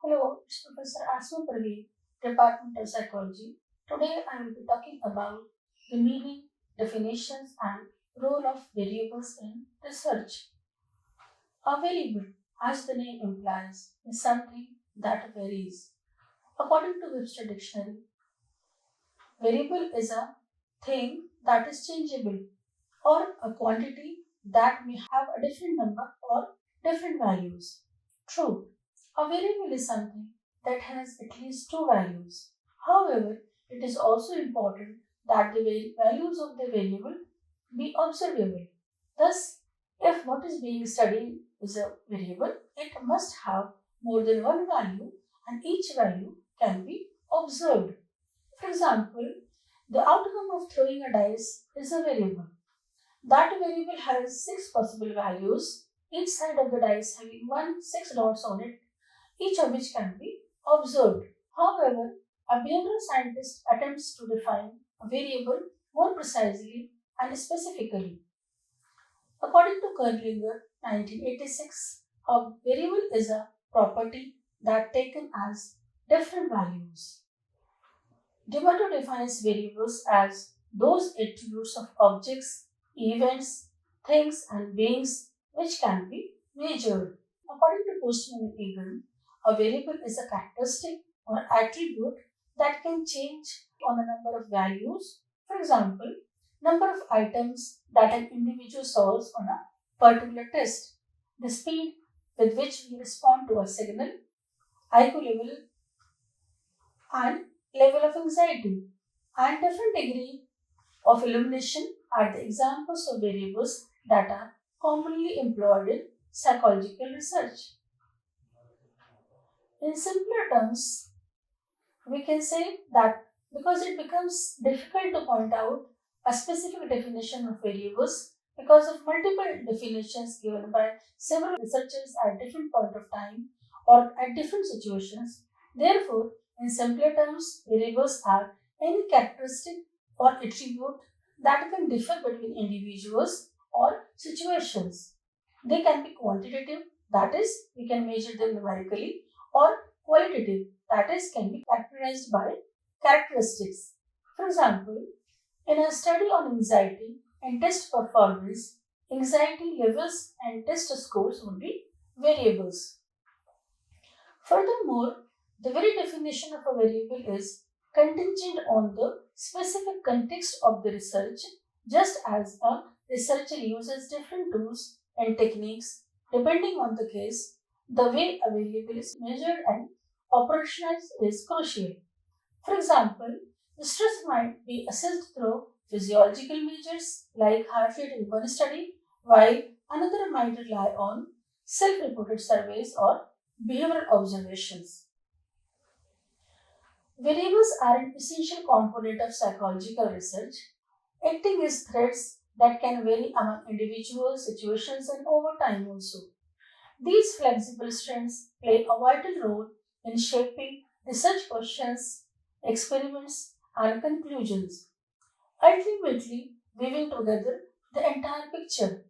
Hello, it's Professor Asma Parveen, Department of Psychology. Today I will be talking about the meaning, definitions, and role of variables in research. A variable, as the name implies, is something that varies. According to Webster Dictionary, variable is a thing that is changeable or a quantity that may have a different number or different values. True, a variable is something that has at least two values. However, it is also important that the values of the variable be observable. Thus, if what is being studied is a variable, it must have more than one value and each value can be observed. For example, the outcome of throwing a dice is a variable. That variable has six possible values, each side of the dice having six dots on it, each of which can be observed. However, a behavioral scientist attempts to define a variable more precisely and specifically. According to Kerlinger, 1986, a variable is a property that taken as different values. D'Amato defines variables as those attributes of objects, events, things, and beings which can be measured. According to Postman and Egan, a variable is a characteristic or attribute that can change on a number of values. For example, number of items that an individual solves on a particular test, the speed with which we respond to a signal, IQ level, and level of anxiety, and different degree of illumination are the examples of variables that are commonly employed in psychological research. In simpler terms, we can say that because it becomes difficult to point out a specific definition of variables because of multiple definitions given by several researchers at different point of time or at different situations. Therefore, in simpler terms, variables are any characteristic or attribute that can differ between individuals or situations. They can be quantitative, that is, we can measure them numerically, or qualitative, that is, can be characterized by characteristics. For example, in a study on anxiety and test performance, anxiety levels and test scores would be variables. Furthermore, the very definition of a variable is contingent on the specific context of the research, just as a researcher uses different tools and techniques depending on the case. The way a variable is measured and operationalized is crucial. For example, the stress might be assessed through physiological measures like heart rate in one study, while another might rely on self-reported surveys or behavioral observations. Variables are an essential component of psychological research, acting as threads that can vary among individuals, situations, and over time also. These flexible strands play a vital role in shaping research questions, experiments, and conclusions, ultimately weaving together the entire picture.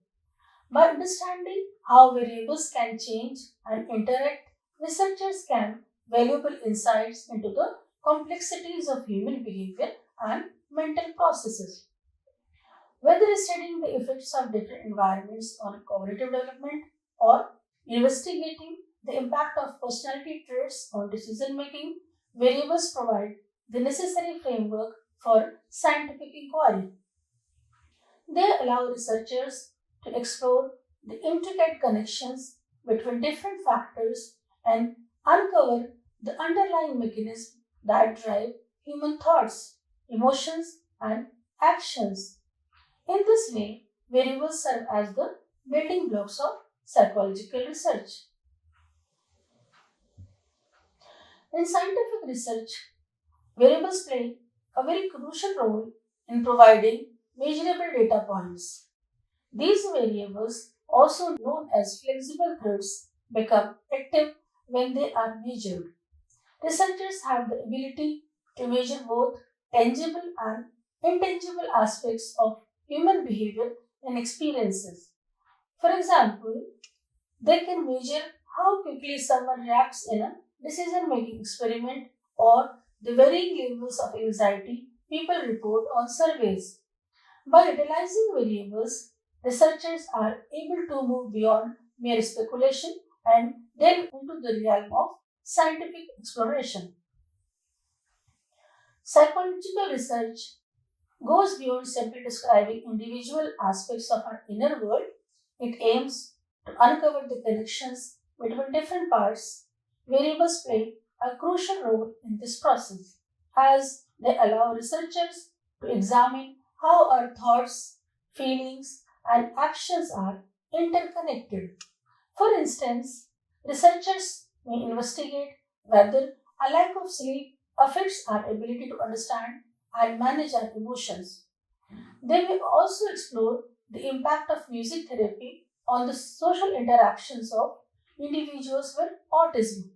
By understanding how variables can change and interact, researchers can valuable insights into the complexities of human behavior and mental processes. Whether studying the effects of different environments on cognitive development or investigating the impact of personality traits on decision making, variables provide the necessary framework for scientific inquiry. They allow researchers to explore the intricate connections between different factors and uncover the underlying mechanisms that drive human thoughts, emotions, and actions. In this way, variables serve as the building blocks of psychological research. In scientific research, variables play a very crucial role in providing measurable data points. These variables, also known as flexible threads, become active when they are measured. Researchers have the ability to measure both tangible and intangible aspects of human behavior and experiences. For example, they can measure how quickly someone reacts in a decision making experiment, or the varying levels of anxiety people report on surveys. By utilizing variables, researchers are able to move beyond mere speculation and delve into the realm of scientific exploration. Psychological research goes beyond simply describing individual aspects of our inner world. It aims to uncover the connections between different parts. Variables play a crucial role in this process as they allow researchers to examine how our thoughts, feelings, and actions are interconnected. For instance, researchers may investigate whether a lack of sleep affects our ability to understand and manage our emotions. They may also explore the impact of music therapy on the social interactions of individuals with autism.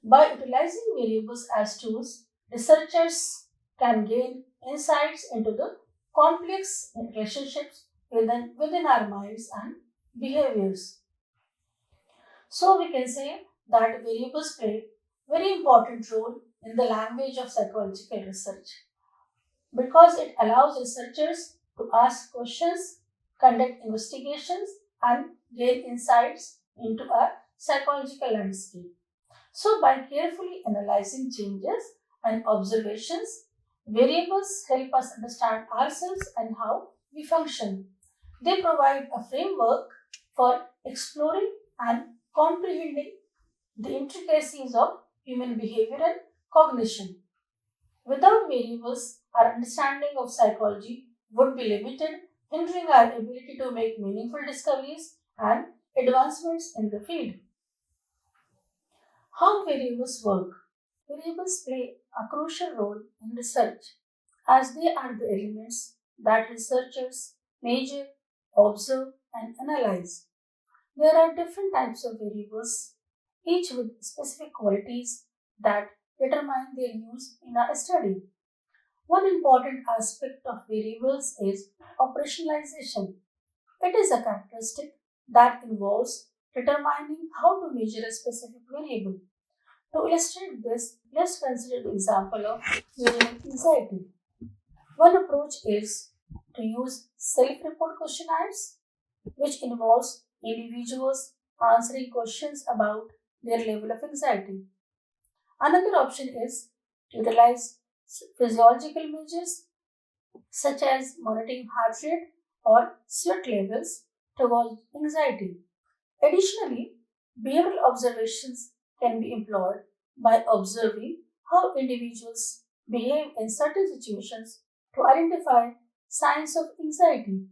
By utilizing variables as tools, researchers can gain insights into the complex relationships within our minds and behaviors. So we can say that variables play very important role in the language of psychological research because it allows researchers to ask questions, conduct investigations, and gain insights into a psychological landscape. So, by carefully analyzing changes and observations, variables help us understand ourselves and how we function. They provide a framework for exploring and comprehending the intricacies of human behavior and cognition. Without variables, our understanding of psychology would be limited, hindering our ability to make meaningful discoveries and advancements in the field. How variables work? Variables play a crucial role in research as they are the elements that researchers measure, observe, and analyze. There are different types of variables, each with specific qualities that determine their use in a study. One important aspect of variables is operationalization. It is a characteristic that involves determining how to measure a specific variable. To illustrate this, let's consider the example of measuring anxiety. One approach is to use self-report questionnaires, which involves individuals answering questions about their level of anxiety. Another option is to utilize physiological measures such as monitoring heart rate or sweat levels to gauge anxiety. Additionally, behavioral observations can be employed by observing how individuals behave in certain situations to identify signs of anxiety.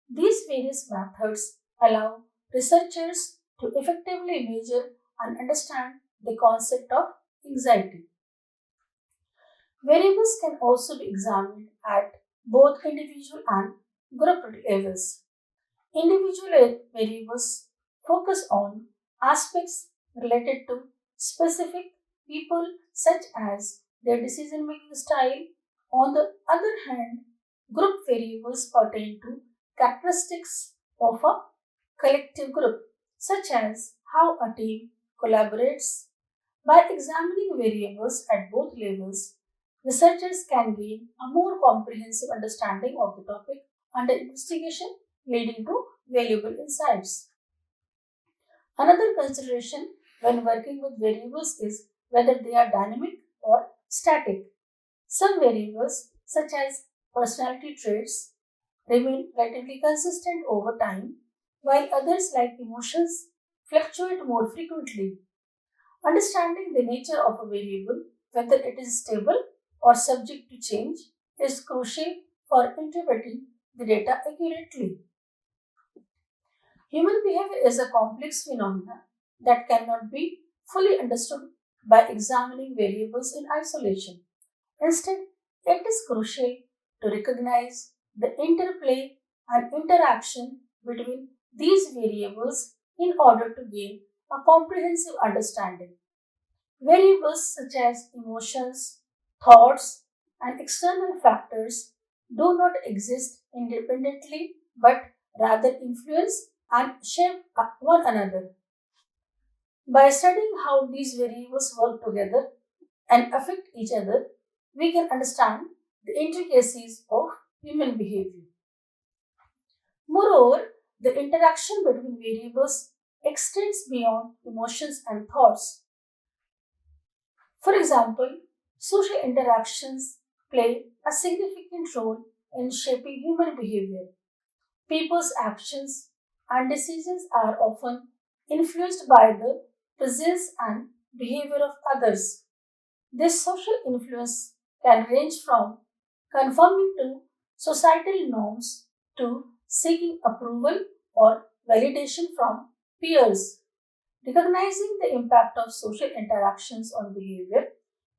These various methods allow researchers to effectively measure and understand the concept of anxiety. Variables can also be examined at both individual and group levels. Individual variables focus on aspects related to specific people, such as their decision making style. On the other hand, group variables pertain to characteristics of a collective group, such as how a team collaborates. By examining variables at both levels, researchers can gain a more comprehensive understanding of the topic under investigation, leading to valuable insights. Another consideration when working with variables is whether they are dynamic or static. Some variables, such as personality traits, remain relatively consistent over time, while others, like emotions, fluctuate more frequently. Understanding the nature of a variable, whether it is stable or subject to change, is crucial for interpreting the data accurately. Human behavior is a complex phenomenon that cannot be fully understood by examining variables in isolation. Instead, it is crucial to recognize the interplay and interaction between these variables in order to gain a comprehensive understanding. Variables such as emotions, thoughts, and external factors do not exist independently but rather influence and shape one another. By studying how these variables work together and affect each other, we can understand the intricacies of human behavior. Moreover, the interaction between variables extends beyond emotions and thoughts. For example, social interactions play a significant role in shaping human behavior. People's actions and decisions are often influenced by the presence and behavior of others. This social influence can range from conforming to societal norms to seeking approval or validation from peers. Recognizing the impact of social interactions on behavior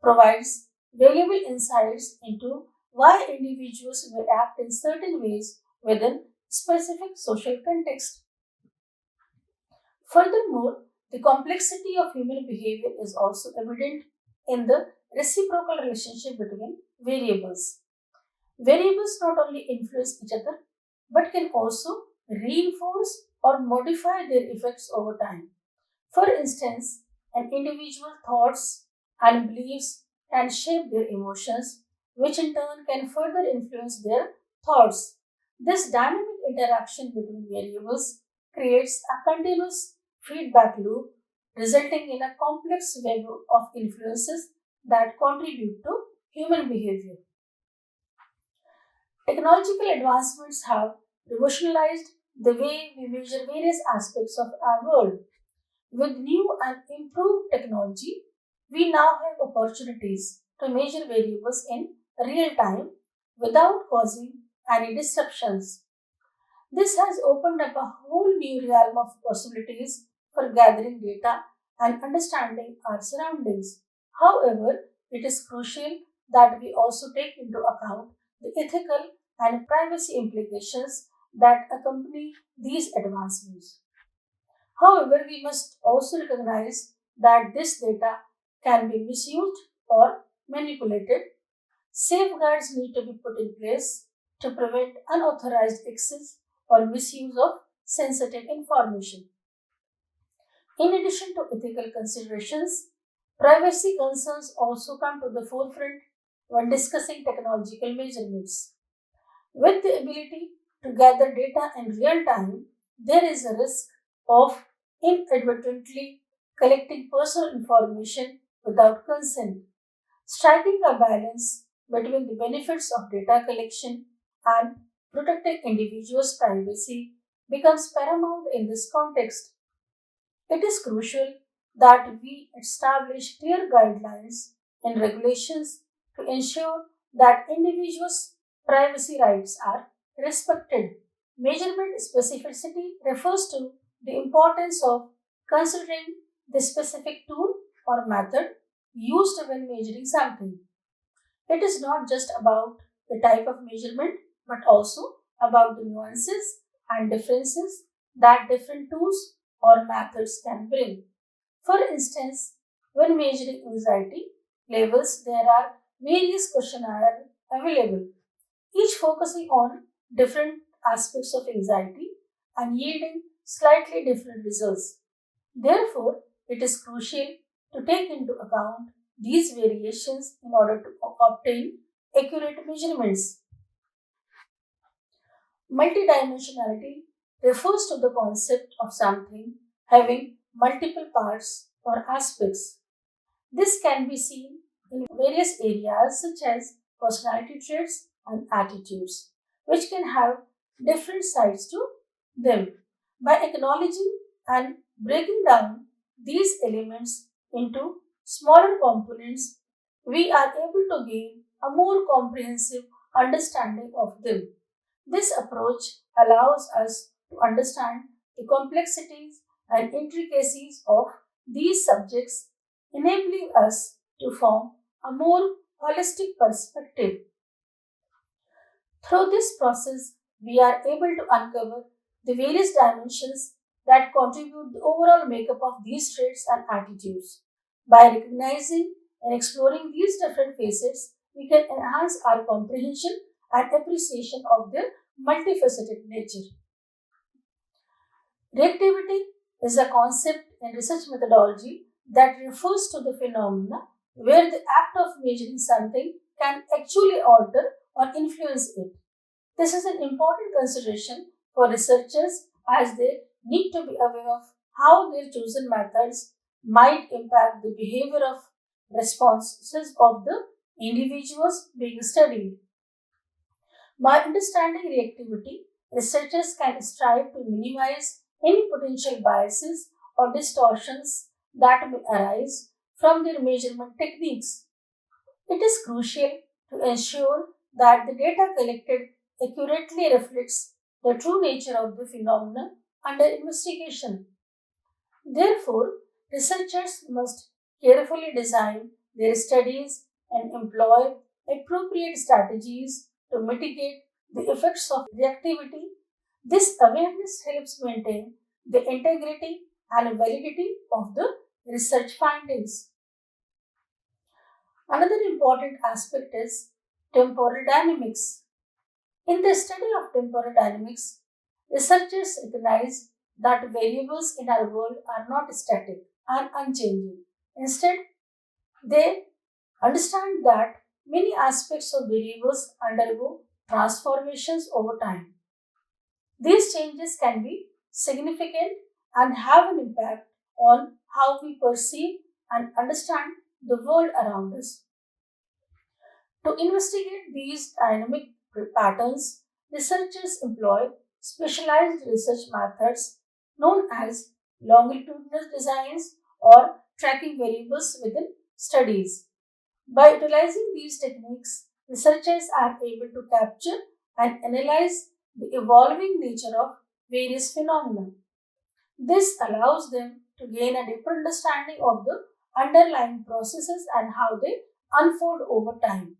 provides valuable insights into why individuals may act in certain ways within specific social context. Furthermore, the complexity of human behavior is also evident in the reciprocal relationship between variables. Variables not only influence each other but can also reinforce or modify their effects over time. For instance, an individual's thoughts and beliefs can shape their emotions, which in turn can further influence their thoughts. This dynamic interaction between variables creates a continuous feedback loop, resulting in a complex web of influences that contribute to human behavior. Technological advancements have revolutionized the way we measure various aspects of our world. With new and improved technology, we now have opportunities to measure variables in real time without causing any disruptions. This has opened up a whole new realm of possibilities for gathering data and understanding our surroundings. However, it is crucial that we also take into account the ethical and privacy implications that accompany these advancements. However, we must also recognize that this data can be misused or manipulated. Safeguards need to be put in place to prevent unauthorized access or misuse of sensitive information. In addition to ethical considerations, privacy concerns also come to the forefront when discussing technological measurements. With the ability to gather data in real time, there is a risk of inadvertently collecting personal information without consent. Striking a balance between the benefits of data collection and protecting individuals' privacy becomes paramount in this context. It is crucial that we establish clear guidelines and regulations to ensure that individuals' privacy rights are respected. Measurement specificity refers to the importance of considering the specific tool or method used when measuring something. It is not just about the type of measurement but also about the nuances and differences that different tools or methods can bring. For instance, when measuring anxiety levels, there are various questionnaires available, each focusing on different aspects of anxiety and yielding slightly different results. Therefore, it is crucial to take into account these variations in order to obtain accurate measurements. Multidimensionality refers to the concept of something having multiple parts or aspects. This can be seen in various areas such as personality traits and attitudes, which can have different sides to them. By acknowledging and breaking down these elements into smaller components, we are able to gain a more comprehensive understanding of them. This approach allows us to understand the complexities and intricacies of these subjects, enabling us to form a more holistic perspective. Through this process, we are able to uncover the various dimensions that contribute the overall makeup of these traits and attitudes. By recognizing and exploring these different facets, we can enhance our comprehension and appreciation of their multifaceted nature. Reactivity is a concept in research methodology that refers to the phenomena where the act of measuring something can actually alter or influence it. This is an important consideration for researchers as they need to be aware of how their chosen methods might impact the behavior of responses of the individuals being studied. By understanding reactivity, researchers can strive to minimize any potential biases or distortions that may arise from their measurement techniques. It is crucial to ensure that the data collected accurately reflects the true nature of the phenomenon under investigation. Therefore, researchers must carefully design their studies and employ appropriate strategies to mitigate the effects of reactivity. This awareness helps maintain the integrity and validity of the research findings. Another important aspect is temporal dynamics. In the study of temporal dynamics, researchers recognize that variables in our world are not static and unchanging. Instead, they understand that many aspects of variables undergo transformations over time. These changes can be significant and have an impact on how we perceive and understand the world around us. To investigate these dynamic patterns, researchers employ specialized research methods known as longitudinal designs or tracking variables within studies. By utilizing these techniques, researchers are able to capture and analyze the evolving nature of various phenomena. This allows them to gain a deeper understanding of the underlying processes and how they unfold over time.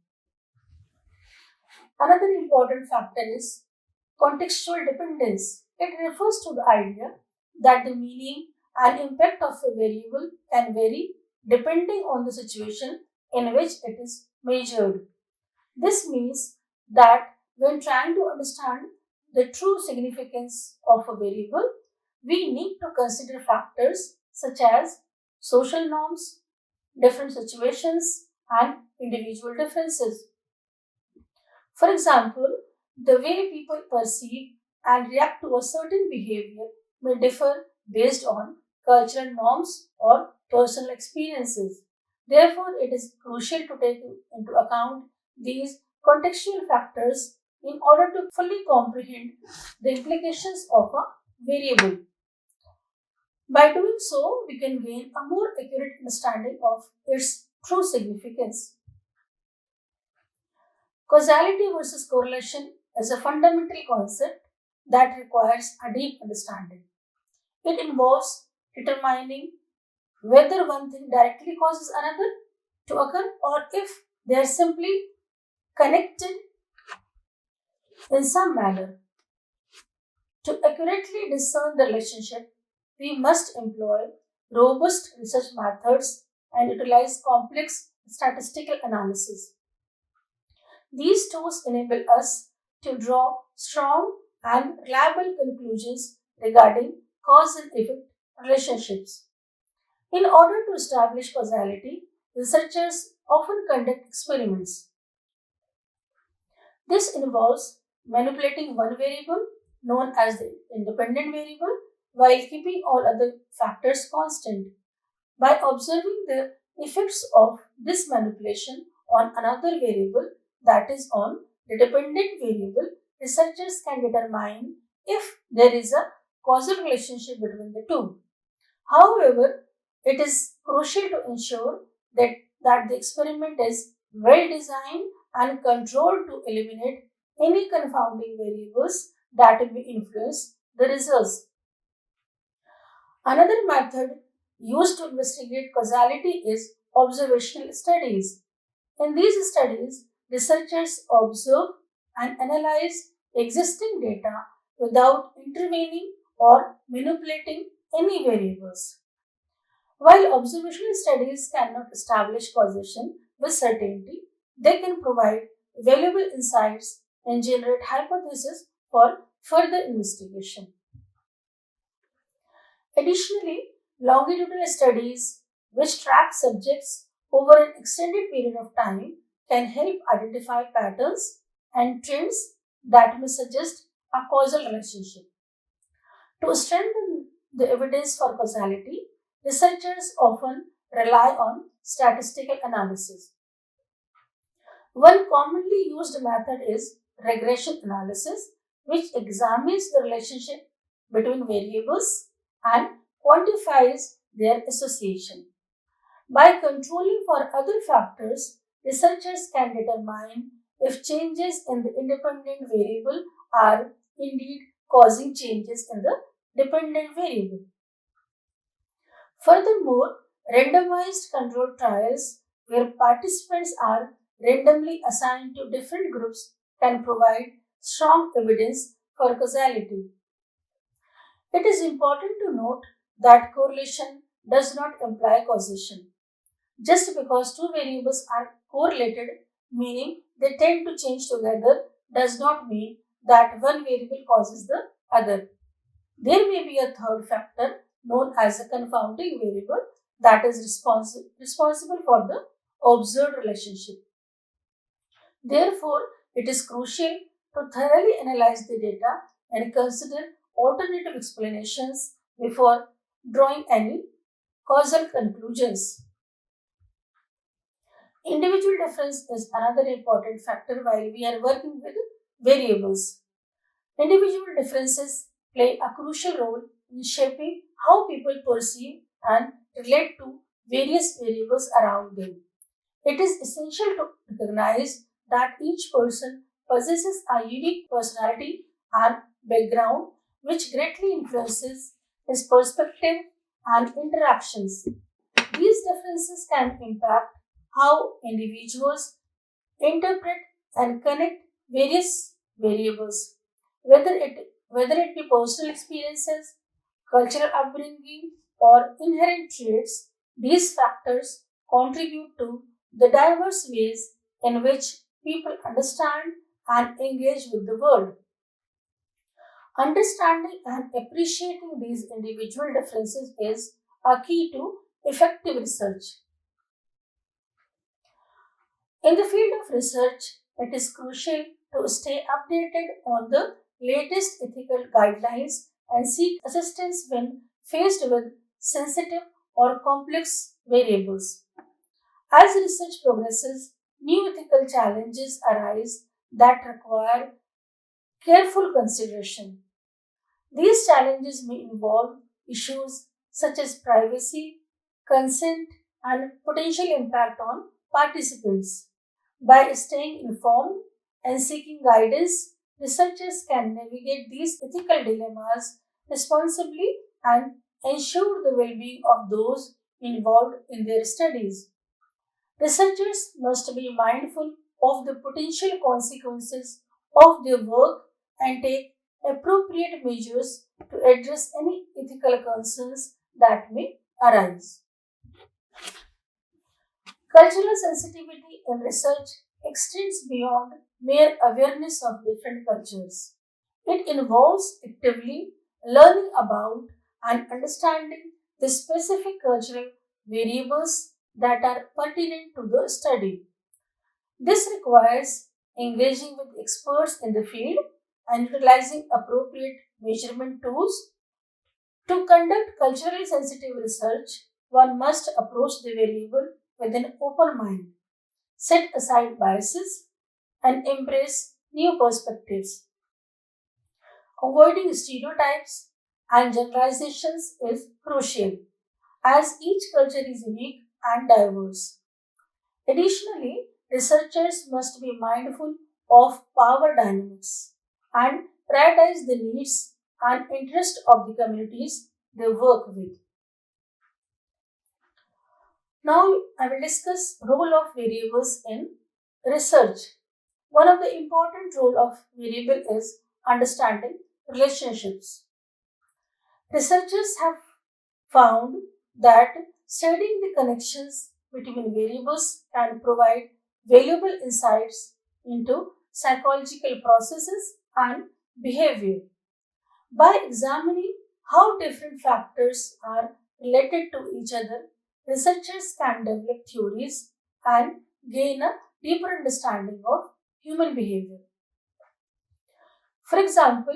Another important factor is contextual dependence. It refers to the idea that the meaning and impact of a variable can vary depending on the situation in which it is measured. This means that when trying to understand the true significance of a variable, we need to consider factors such as social norms, different situations, and individual differences. For example, the way people perceive and react to a certain behavior may differ based on cultural norms or personal experiences. Therefore, it is crucial to take into account these contextual factors in order to fully comprehend the implications of a variable. By doing so, we can gain a more accurate understanding of its true significance. Causality versus correlation is a fundamental concept that requires a deep understanding. It involves determining whether one thing directly causes another to occur or if they are simply connected in some manner. To accurately discern the relationship, we must employ robust research methods and utilize complex statistical analysis. These tools enable us to draw strong and reliable conclusions regarding cause and effect relationships. In order to establish causality, researchers often conduct experiments. This involves manipulating one variable, known as the independent variable, while keeping all other factors constant. By observing the effects of this manipulation on another variable, that is, on the dependent variable, researchers can determine if there is a causal relationship between the two. However, it is crucial to ensure that the experiment is well designed and controlled to eliminate any confounding variables that may influence the results. Another method used to investigate causality is observational studies. In these studies, researchers observe and analyze existing data without intervening or manipulating any variables. While observational studies cannot establish causation with certainty, they can provide valuable insights and generate hypotheses for further investigation. Additionally, Longitudinal studies, which track subjects over an extended period of time, can help identify patterns and trends that may suggest a causal relationship. To strengthen the evidence for causality, researchers often rely on statistical analysis. One commonly used method is regression analysis, which examines the relationship between variables and quantifies their association. By controlling for other factors, researchers can determine if changes in the independent variable are indeed causing changes in the dependent variable. Furthermore, randomized controlled trials where participants are randomly assigned to different groups can provide strong evidence for causality. It is important to note that correlation does not imply causation. Just because two variables are correlated, meaning they tend to change together, does not mean that one variable causes the other. There may be a third factor known as a confounding variable that is responsible for the observed relationship. Therefore, it is crucial to thoroughly analyze the data and consider alternative explanations before drawing any causal conclusions. Individual difference is another important factor while we are working with variables. Individual differences play a crucial role in shaping how people perceive and relate to various variables around them. It is essential to recognize that each person possesses a unique personality and background which greatly influences his perspective and interactions. These differences can impact how individuals interpret and connect various variables, whether it be personal experiences, cultural upbringing, or inherent traits. These factors contribute to the diverse ways in which people understand and engage with the world. Understanding and appreciating these individual differences is a key to effective research. In the field of research, it is crucial to stay updated on the latest ethical guidelines and seek assistance when faced with sensitive or complex variables. As research progresses, new ethical challenges arise that require careful consideration. These challenges may involve issues such as privacy, consent, and potential impact on participants. By staying informed and seeking guidance, researchers can navigate these ethical dilemmas responsibly and ensure the well being of those involved in their studies. Researchers must be mindful of the potential consequences of their work and take appropriate measures to address any ethical concerns that may arise. Cultural sensitivity in research extends beyond mere awareness of different cultures. It involves actively learning about and understanding the specific cultural variables that are pertinent to the study. This requires engaging with experts in the field and utilizing appropriate measurement tools. To conduct culturally sensitive research, one must approach the variable with an open mind, set aside biases, and embrace new perspectives. Avoiding stereotypes and generalizations is crucial as each culture is unique and diverse. Additionally, researchers must be mindful of power dynamics and prioritize the needs and interests of the communities they work with. Now, I will discuss role of variables in research. One of the important role of variable is understanding relationships. Researchers have found that studying the connections between variables can provide valuable insights into psychological processes and behavior. By examining how different factors are related to each other, researchers can develop theories and gain a deeper understanding of human behavior. For example,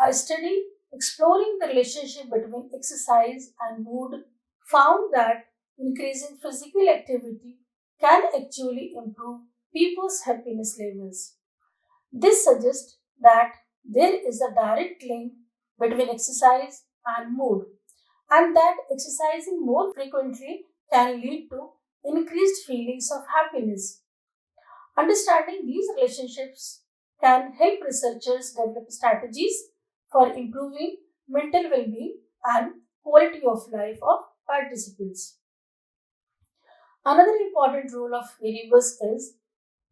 a study exploring the relationship between exercise and mood found that increasing physical activity can actually improve people's happiness levels. This suggests that there is a direct link between exercise and mood, and that exercising more frequently can lead to increased feelings of happiness. Understanding these relationships can help researchers develop strategies for improving mental well being and quality of life of participants. Another important role of variables is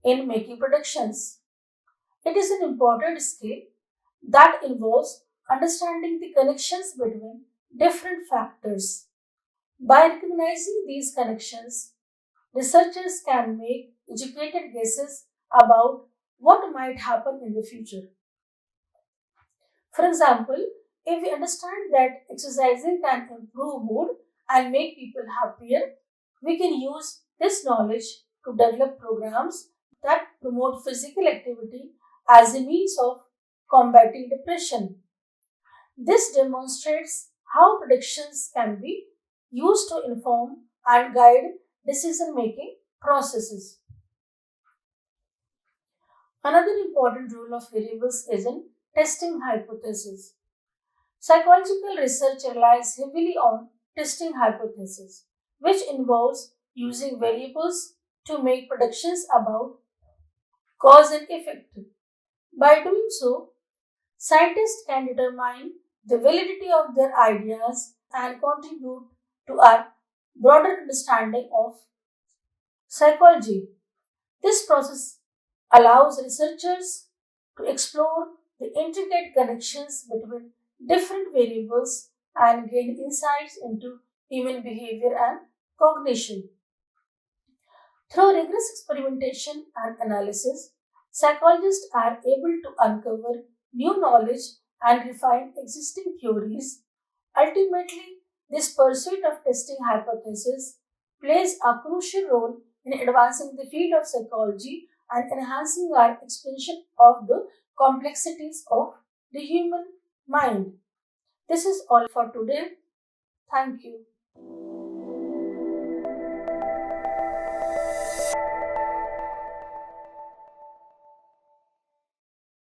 in making predictions. It is an important skill that involves understanding the connections between different factors. By recognizing these connections, researchers can make educated guesses about what might happen in the future. For example, if we understand that exercising can improve mood and make people happier, we can use this knowledge to develop programs that promote physical activity as a means of combating depression. This demonstrates how predictions can be used to inform and guide decision making processes. Another important role of variables is in testing hypotheses. Psychological research relies heavily on testing hypotheses, which involves using variables to make predictions about cause and effect. By doing so, scientists can determine the validity of their ideas and contribute to our broader understanding of psychology. This process allows researchers to explore the intricate connections between different variables and gain insights into human behavior and cognition. Through rigorous experimentation and analysis, psychologists are able to uncover new knowledge and refine existing theories. Ultimately, this pursuit of testing hypotheses plays a crucial role in advancing the field of psychology and enhancing our expansion of the complexities of the human mind. This is all for today. Thank you.